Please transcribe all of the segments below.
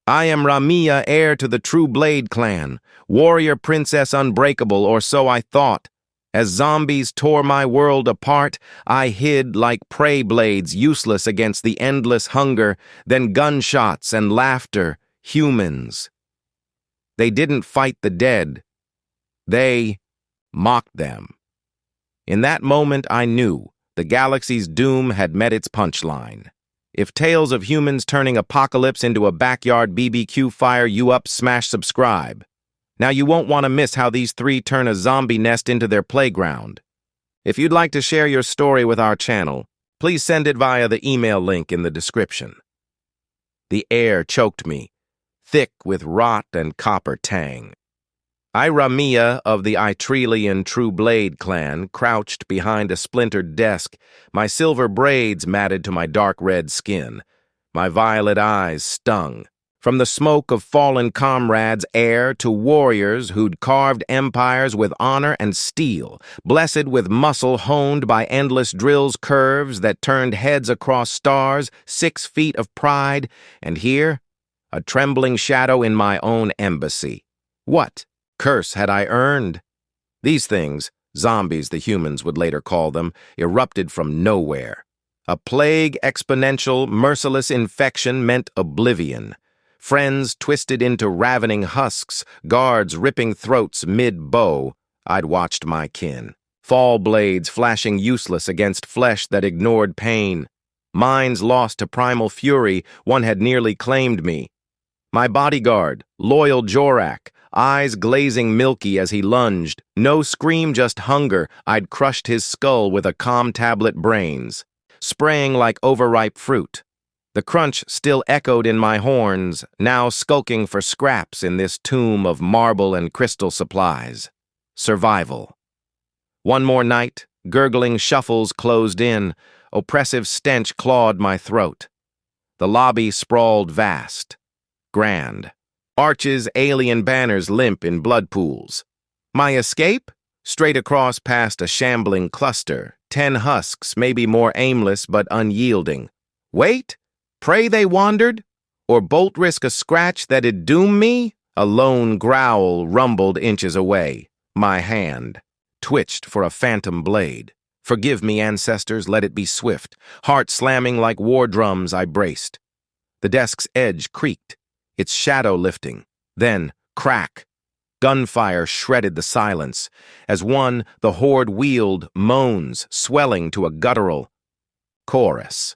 I am Ramiya, heir to the true Blade clan, warrior princess unbreakable, or so I thought. As zombies tore my world apart, I hid like prey blades, useless against the endless hunger, then gunshots and laughter, humans. They didn't fight the dead. They mocked them. In that moment I knew the galaxy's doom had met its punchline. If tales of humans turning apocalypse into a backyard BBQ fire you up, smash subscribe. Now you won't want to miss how these three turn a zombie nest into their playground. If you'd like to share your story with our channel, please send it via the email link in the description. The air choked me, thick with rot and copper tang. I, Ramiya of the Eytrelian True Blade clan, crouched behind a splintered desk, my silver braids matted to my dark red skin. My violet eyes stung. From the smoke of fallen comrades, heir to warriors who'd carved empires with honor and steel, blessed with muscle honed by endless drills, curves that turned heads across stars, 6 feet of pride, and here, a trembling shadow in my own embassy. What curse had I earned? These things, zombies the humans would later call them, erupted from nowhere. A plague, exponential, merciless infection meant oblivion. Friends twisted into ravening husks, guards ripping throats mid-bow. I'd watched my kin. Fall blades flashing useless against flesh that ignored pain. Minds lost to primal fury, one had nearly claimed me. My bodyguard, loyal Jorak, eyes glazing milky as he lunged. No scream, just hunger. I'd crushed his skull with a calm tablet brains, spraying like overripe fruit. The crunch still echoed in my horns, now skulking for scraps in this tomb of marble and crystal supplies. Survival. One more night, gurgling shuffles closed in, oppressive stench clawed my throat. The lobby sprawled vast, grand. Arches, alien banners limp in blood pools. My escape? Straight across past a shambling cluster, 10 husks, maybe more aimless but unyielding. Wait? Pray they wandered? Or bolt risk a scratch that'd doom me? A lone growl rumbled inches away. My hand twitched for a phantom blade. Forgive me, ancestors, let it be swift. Heart slamming like war drums, I braced. The desk's edge creaked, its shadow lifting. Then, crack. Gunfire shredded the silence. As one, the horde wheeled, moans swelling to a guttural chorus.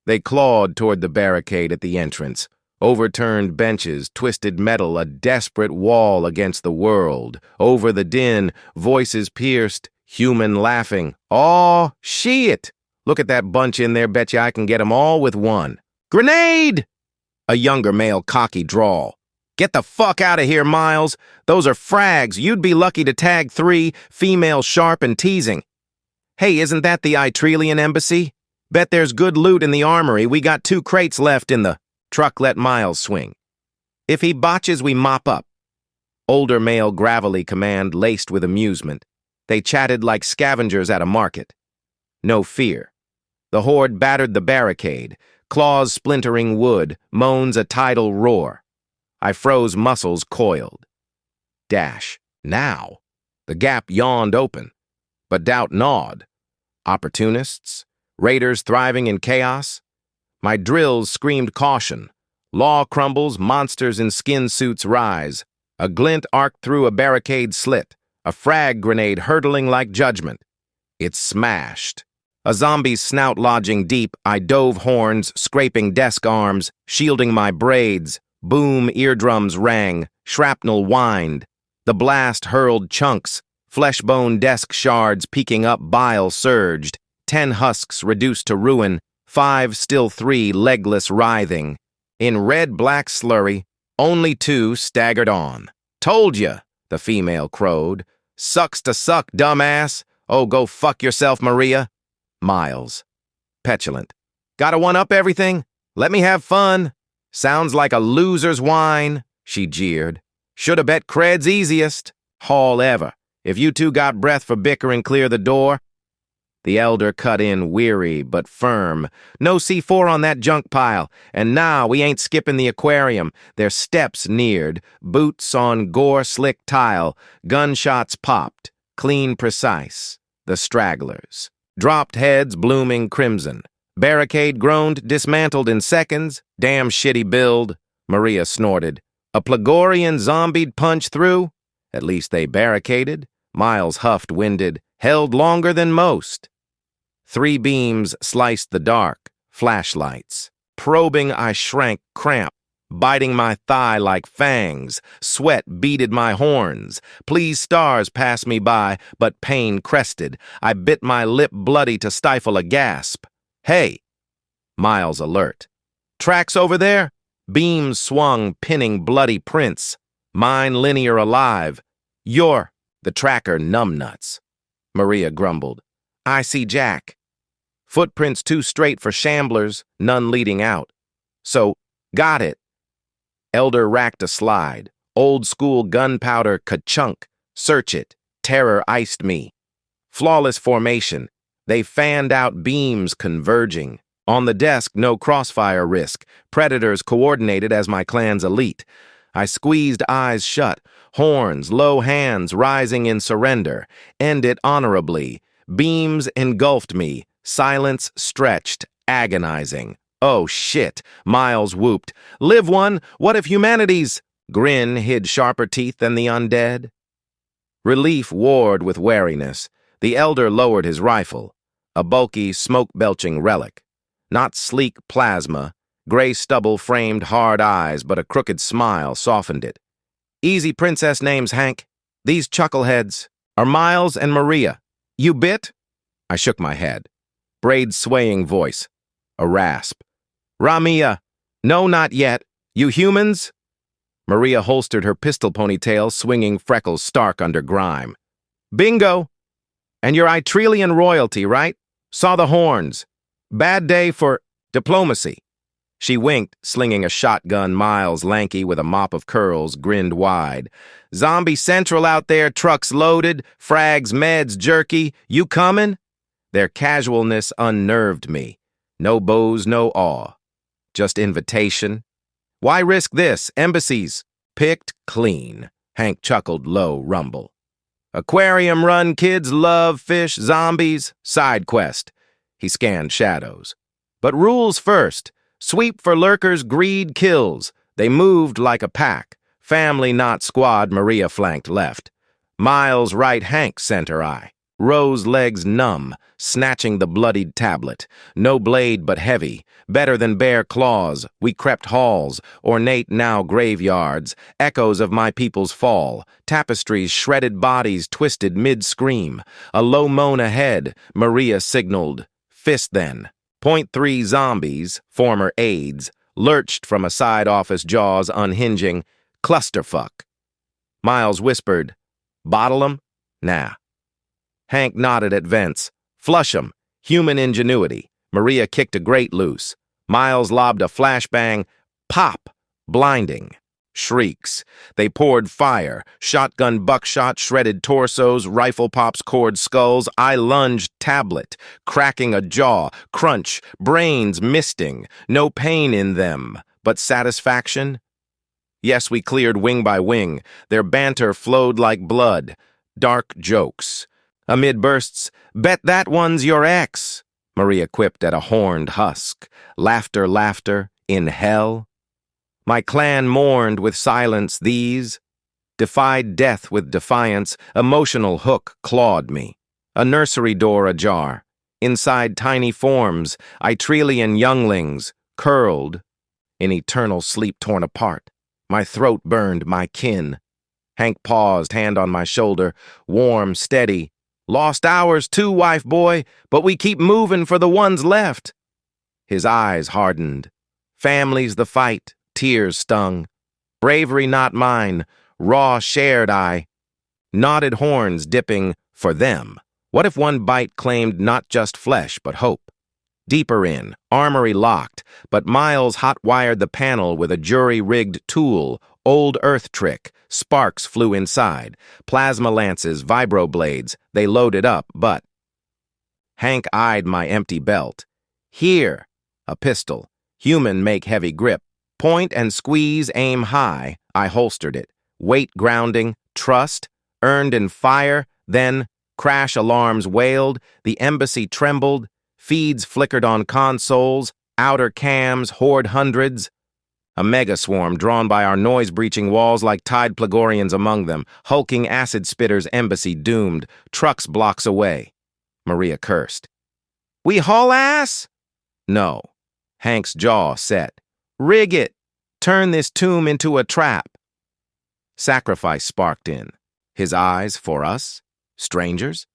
They clawed toward the barricade at the entrance. Overturned benches, twisted metal, a desperate wall against the world. Over the din, voices pierced, human laughing. Aw, shit! Look at that bunch in there, betcha I can get 'em all with one. Grenade! A younger male cocky drawl. Get the fuck out of here, Miles. Those are frags. You'd be lucky to tag 3, female sharp and teasing. Hey, isn't that the Eytrelian embassy? Bet there's good loot in the armory. We got 2 crates left in the truck. Let Miles swing. If he botches, we mop up. Older male gravelly command laced with amusement. They chatted like scavengers at a market. No fear. The horde battered the barricade, claws splintering wood, moans a tidal roar. I froze, muscles coiled. Dash. Now. The gap yawned open, but doubt gnawed. Opportunists? Raiders thriving in chaos? My drills screamed caution. Law crumbles, monsters in skin suits rise. A glint arced through a barricade slit, a frag grenade hurtling like judgment. It smashed. A zombie's snout lodging deep, I dove horns, scraping desk arms, shielding my braids. Boom, eardrums rang, shrapnel whined. The blast hurled chunks, flesh-bone desk shards peeking up, bile surged. 10 husks reduced to ruin, 5, still 3, legless writhing. In red-black slurry, only 2 staggered on. Told ya, the female crowed. Sucks to suck, dumbass. Oh, go fuck yourself, Maria. Miles. Petulant. Gotta one-up everything? Let me have fun. Sounds like a loser's whine, she jeered. Shoulda bet cred's easiest. Haul ever. If you two got breath for bickering, clear the door. The elder cut in weary but firm. No C4 on that junk pile, and now we ain't skipping the aquarium. Their steps neared, boots on gore-slick tile, gunshots popped, clean precise. The stragglers. Dropped heads blooming crimson. Barricade groaned, dismantled in seconds. Damn shitty build, Maria snorted. A Plagorian zombied punch through? At least they barricaded. Miles huffed, winded, held longer than most. 3 beams sliced the dark, flashlights. Probing, I shrank, cramp, biting my thigh like fangs. Sweat beaded my horns. Please stars passed me by, but pain crested. I bit my lip bloody to stifle a gasp. Hey! Miles alert. Tracks over there? Beams swung, pinning bloody prints. Mine linear alive. You're the tracker numbnuts. Maria grumbled. I see Jack. Footprints too straight for shamblers, none leading out. So, got it. Elder racked a slide. Old school gunpowder ka-chunk. Search it. Terror iced me. Flawless formation. They fanned out beams converging. On the desk, no crossfire risk. Predators coordinated as my clan's elite. I squeezed eyes shut. Horns, low hands rising in surrender. End it honorably. Beams engulfed me. Silence stretched, agonizing. Oh shit, Miles whooped. Live one, what if humanity's? Grin hid sharper teeth than the undead. Relief warred with wariness. The elder lowered his rifle. A bulky, smoke-belching relic. Not sleek plasma. Gray stubble framed hard eyes, but a crooked smile softened it. Easy princess names, Hank. These chuckleheads are Miles and Maria. You bit? I shook my head. Braid's swaying voice. A rasp. Ramiya. No, not yet. You humans? Maria holstered her pistol ponytail, swinging freckles stark under grime. Bingo! And you're Eytrelian royalty, right? Saw the horns. Bad day for diplomacy. She winked, slinging a shotgun. Miles, lanky with a mop of curls, grinned wide. Zombie Central out there, trucks loaded, frags, meds, jerky. You comin'? Their casualness unnerved me. No bows, no awe. Just invitation. Why risk this? Embassies. Picked clean. Hank chuckled low, rumble. Aquarium run, kids love fish, zombies, side quest. He scanned shadows. But rules first. Sweep for lurkers, greed kills. They moved like a pack. Family, not squad, Maria flanked left. Miles right, Hank center eye. Rose legs numb, snatching the bloodied tablet. No blade but heavy. Better than bare claws. We crept halls, ornate now graveyards. Echoes of my people's fall. Tapestries, shredded bodies twisted mid-scream. A low moan ahead. Maria signaled. Fist then. .3 zombies, former aides, lurched from a side office, jaws unhinging. Clusterfuck. Miles whispered, Bottle 'em? Nah. Hank nodded at Vents. Flush 'em. Human ingenuity. Maria kicked a grate loose. Miles lobbed a flashbang. Pop. Blinding. Shrieks. They poured fire. Shotgun buckshot, shredded torsos, rifle pops, cord skulls. I lunged tablet, cracking a jaw. Crunch. Brains misting. No pain in them. But satisfaction? Yes, we cleared wing by wing. Their banter flowed like blood. Dark jokes. Amid bursts, bet that one's your ex, Maria quipped at a horned husk. Laughter, laughter, in hell. My clan mourned with silence these. Defied death with defiance, emotional hook clawed me. A nursery door ajar. Inside tiny forms, Eytrelian younglings, curled. In eternal sleep torn apart. My throat burned, my kin. Hank paused, hand on my shoulder, warm, steady. Lost hours too, wife boy, but we keep moving for the ones left. His eyes hardened. Family's the fight, tears stung. Bravery not mine, raw shared I. Knotted horns dipping for them. What if one bite claimed not just flesh, but hope? Deeper in, armory locked, but Miles hot-wired the panel with a jury-rigged tool, old earth trick. Sparks flew inside. Plasma lances, vibroblades, they loaded up, but Hank eyed my empty belt. Here, a pistol. Human make heavy grip. Point and squeeze, aim high. I holstered it. Weight grounding, trust, earned in fire, then crash alarms wailed, the embassy trembled, feeds flickered on consoles, outer cams, horde hundreds. A megaswarm drawn by our noise-breaching walls like tide Plagorians among them, hulking acid spitters, embassy doomed, trucks blocks away. Maria cursed. We haul ass? No. Hank's jaw set. Rig it. Turn this tomb into a trap. Sacrifice sparked in. His eyes for us? Strangers?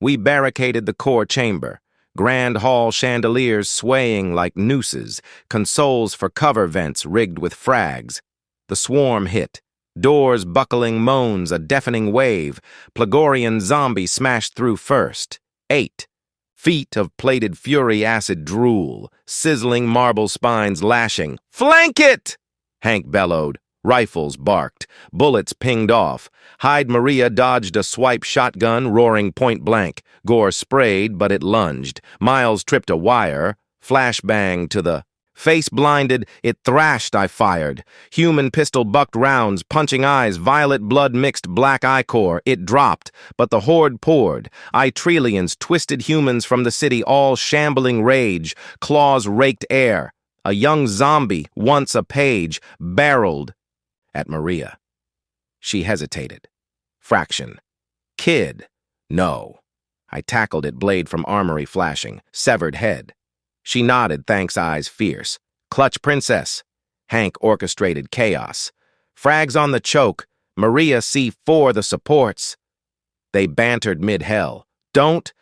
We barricaded the core chamber. Grand hall chandeliers swaying like nooses, consoles for cover vents rigged with frags. The swarm hit. Doors buckling moans, a deafening wave. Plagorian zombie smashed through first. 8. Feet of plated fury acid drool, sizzling marble spines lashing. Flank it! Hank bellowed. Rifles barked. Bullets pinged off. Hyde Maria dodged a swipe shotgun, roaring point blank. Gore sprayed, but it lunged. Miles tripped a wire. Flashbang to the face blinded. It thrashed, I fired. Human pistol bucked rounds, punching eyes, violet blood mixed black ichor. It dropped, but the horde poured. Eytrelians twisted humans from the city, all shambling rage. Claws raked air. A young zombie, once a page, barreled at Maria. She hesitated. Fraction. Kid. No. I tackled it, blade from armory flashing. Severed head. She nodded, thanks eyes fierce. Clutch princess. Hank orchestrated chaos. Frags on the choke. Maria C4 the supports. They bantered mid-hell. Don't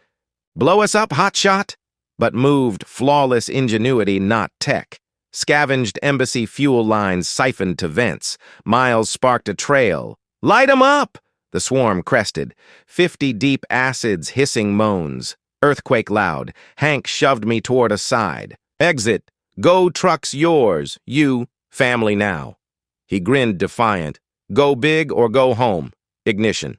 blow us up, hotshot. But moved, flawless ingenuity, not tech. Scavenged embassy fuel lines siphoned to vents. Miles sparked a trail. Light 'em up! The swarm crested. 50 deep acids, hissing moans. Earthquake loud. Hank shoved me toward a side. Exit. Go trucks yours. You. Family now. He grinned defiant. Go big or go home. Ignition.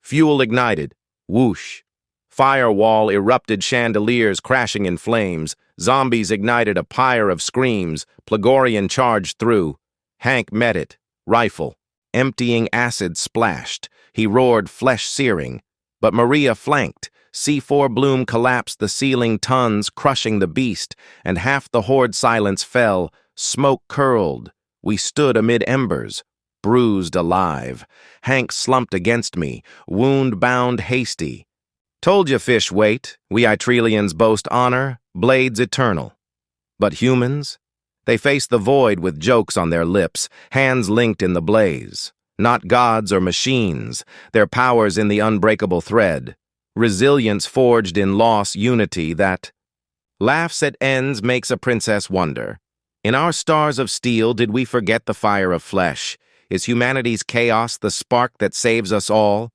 Fuel ignited. Whoosh. Firewall erupted, chandeliers crashing in flames. Zombies ignited a pyre of screams. Plagorian charged through. Hank met it. Rifle. Emptying acid splashed. He roared, flesh searing. But Maria flanked. C4 bloom collapsed the ceiling tons, crushing the beast, and half the horde silence fell. Smoke curled. We stood amid embers, bruised alive. Hank slumped against me, wound-bound hasty. Told you fish wait, we Eytrelians boast honor, blades eternal. But humans? They face the void with jokes on their lips, hands linked in the blaze. Not gods or machines, their powers in the unbreakable thread. Resilience forged in loss, unity that laughs at ends makes a princess wonder. In our stars of steel did we forget the fire of flesh? Is humanity's chaos the spark that saves us all?